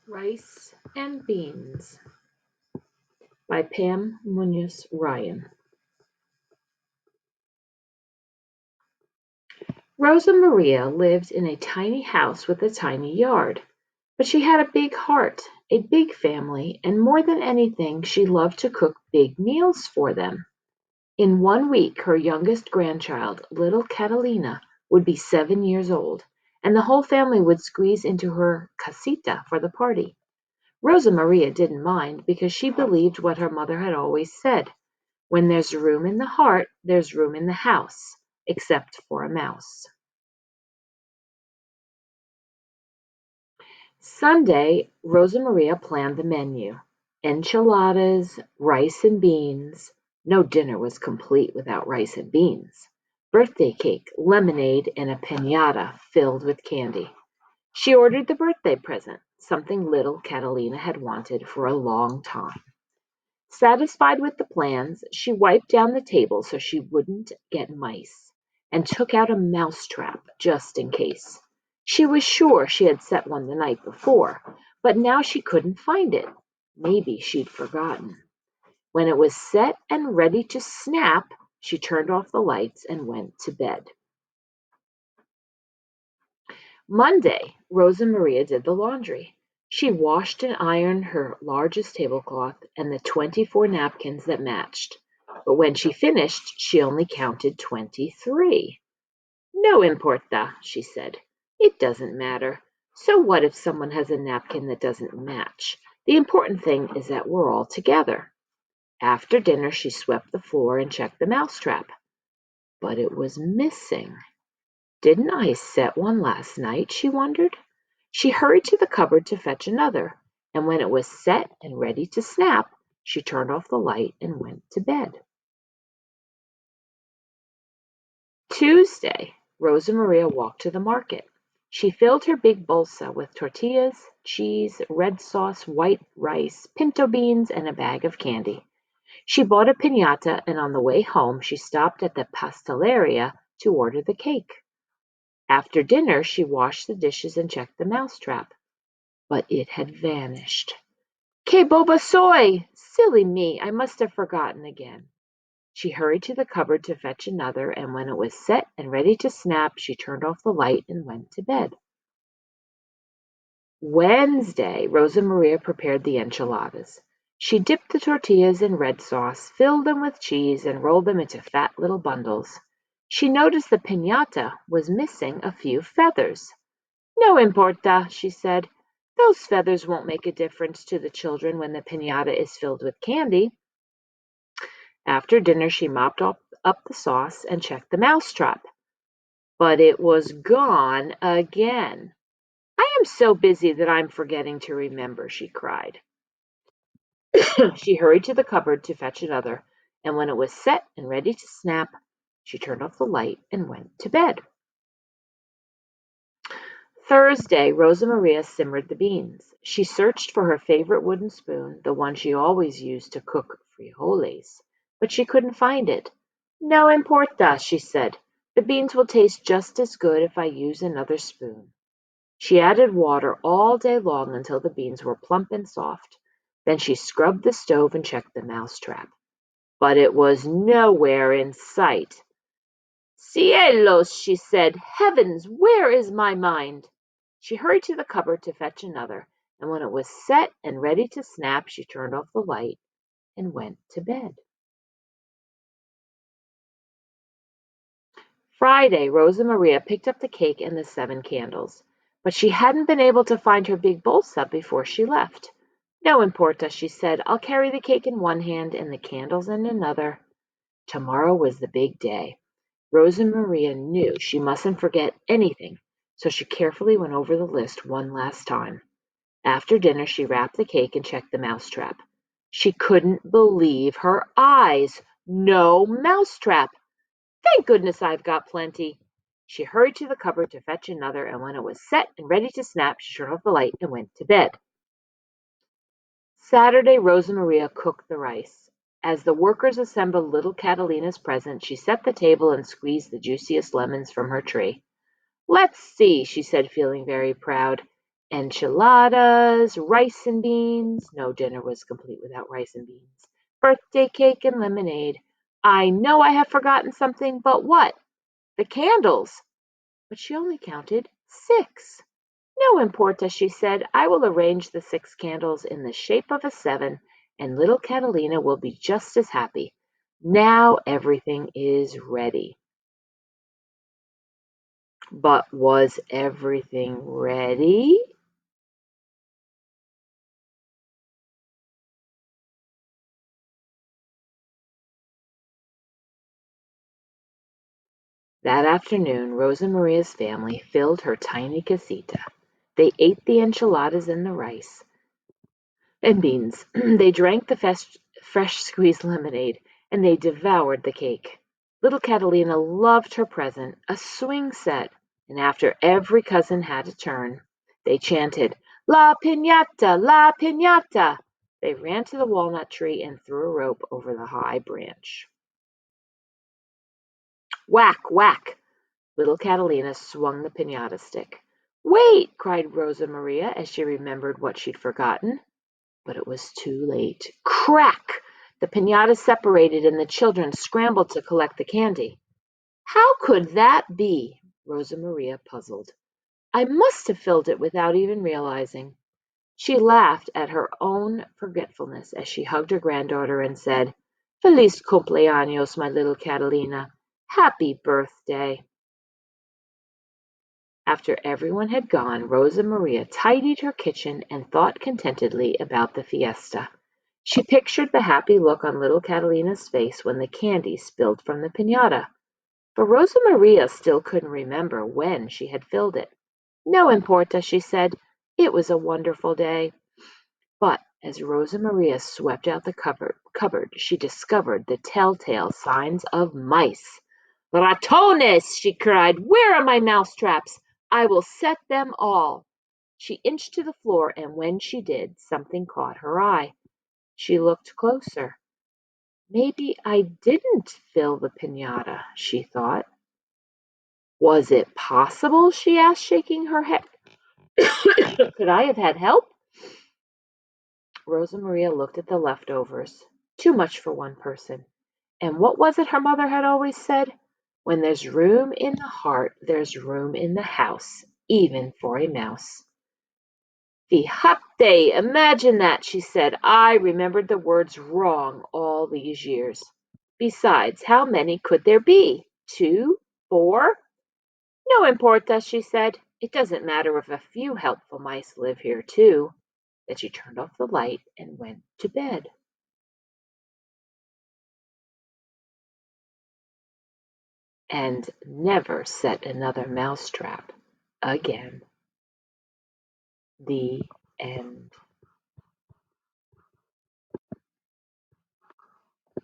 Rice and Beans by Pam Munoz Ryan. Rosa Maria lived in a tiny house with a tiny yard, but she had a big heart, a big family, and more than anything, she loved to cook big meals for them. In 1 week, her youngest grandchild, little Catalina, would be 7 years old, and the whole family would squeeze into her casita for the party. Rosa Maria didn't mind because she believed what her mother had always said: when there's room in the heart, there's room in the house, except for a mouse. Sunday, Rosa Maria planned the menu: enchiladas, rice and beans. No dinner was complete without rice and beans. Birthday cake, lemonade, and a piñata filled with candy. She ordered the birthday present, something little Catalina had wanted for a long time. Satisfied with the plans, she wiped down the table so she wouldn't get mice, and took out a mouse trap just in case. She was sure she had set one the night before, but now she couldn't find it. Maybe she'd forgotten. When it was set and ready to snap, she turned off the lights and went to bed. Monday, Rosa Maria did the laundry. She washed and ironed her largest tablecloth and the 24 napkins that matched. But when she finished, she only counted 23. No importa, she said. It doesn't matter. So what if someone has a napkin that doesn't match? The important thing is that we're all together. After dinner, she swept the floor and checked the mousetrap. But it was missing. Didn't I set one last night, she wondered. She hurried to the cupboard to fetch another, and when it was set and ready to snap, she turned off the light and went to bed. Tuesday, Rosa Maria walked to the market. She filled her big bolsa with tortillas, cheese, red sauce, white rice, pinto beans, and a bag of candy. She bought a piñata, and on the way home she stopped at the pasteleria to order the cake. After dinner she washed the dishes and checked the mousetrap, but it had vanished. Que boba soy! Silly me, I must have forgotten again. She hurried to the cupboard to fetch another, and when it was set and ready to snap, she turned off the light and went to bed. Wednesday, Rosa Maria prepared the enchiladas. She dipped the tortillas in red sauce, filled them with cheese, and rolled them into fat little bundles. She noticed the piñata was missing a few feathers. No importa, she said. Those feathers won't make a difference to the children when the piñata is filled with candy. After dinner, she mopped up the sauce and checked the mousetrap. But it was gone again. I am so busy that I'm forgetting to remember, she cried. She hurried to the cupboard to fetch another, and when it was set and ready to snap, she turned off the light and went to bed. Thursday, Rosa Maria simmered the beans. She searched for her favorite wooden spoon, the one she always used to cook frijoles, but she couldn't find it. No importa, she said. The beans will taste just as good if I use another spoon. She added water all day long until the beans were plump and soft. Then she scrubbed the stove and checked the mousetrap. But it was nowhere in sight. Cielos, she said. Heavens, where is my mind? She hurried to the cupboard to fetch another, and when it was set and ready to snap, she turned off the light and went to bed. Friday, Rosa Maria picked up the cake and the 7 candles, but she hadn't been able to find her big bolsa before she left. No importa, she said. I'll carry the cake in one hand and the candles in another. Tomorrow was the big day. Rosa Maria knew she mustn't forget anything, so she carefully went over the list one last time. After dinner, she wrapped the cake and checked the mousetrap. She couldn't believe her eyes. No mousetrap! Thank goodness I've got plenty. She hurried to the cupboard to fetch another, and when it was set and ready to snap, she turned off the light and went to bed. Saturday, Rosa Maria cooked the rice. As the workers assembled little Catalina's present, she set the table and squeezed the juiciest lemons from her tree. Let's see, she said, feeling very proud. Enchiladas, rice and beans. No dinner was complete without rice and beans. Birthday cake and lemonade. I know I have forgotten something, but what? The candles. But she only counted 6. No importa, she said. I will arrange the 6 candles in the shape of a 7, and little Catalina will be just as happy. Now everything is ready. But was everything ready? That afternoon, Rosa Maria's family filled her tiny casita. They ate the enchiladas and the rice and beans. They drank the fresh squeezed lemonade, and they devoured the cake. Little Catalina loved her present, a swing set, and after every cousin had a turn, they chanted, La piñata, la piñata. They ran to the walnut tree and threw a rope over the high branch. Whack, whack! Little Catalina swung the piñata stick. Wait! cried Rosa Maria as she remembered what she'd forgotten. But it was too late. Crack! The piñata separated and the children scrambled to collect the candy. How could that be? Rosa Maria puzzled. I must have filled it without even realizing. She laughed at her own forgetfulness as she hugged her granddaughter and said, Feliz cumpleaños, my little Catalina. Happy birthday. After everyone had gone, Rosa Maria tidied her kitchen and thought contentedly about the fiesta. She pictured the happy look on little Catalina's face when the candy spilled from the piñata. But Rosa Maria still couldn't remember when she had filled it. No importa, she said. It was a wonderful day. But as Rosa Maria swept out the cupboard, she discovered the telltale signs of mice. Ratones! She cried. Where are my mouse traps? I will set them all. She inched to the floor, and when she did, something caught her eye. She looked closer. Maybe I didn't fill the piñata, she thought. Was it possible? She asked, shaking her head. Could I have had help? Rosa Maria looked at the leftovers. Too much for one person. And what was it her mother had always said? When there's room in the heart, there's room in the house, even for a mouse. Fíjate, imagine that, she said. I remembered the words wrong all these years. Besides, how many could there be? 2? 4? No importa, she said. It doesn't matter if a few helpful mice live here too. Then she turned off the light and went to bed. And never set another mousetrap again. The end.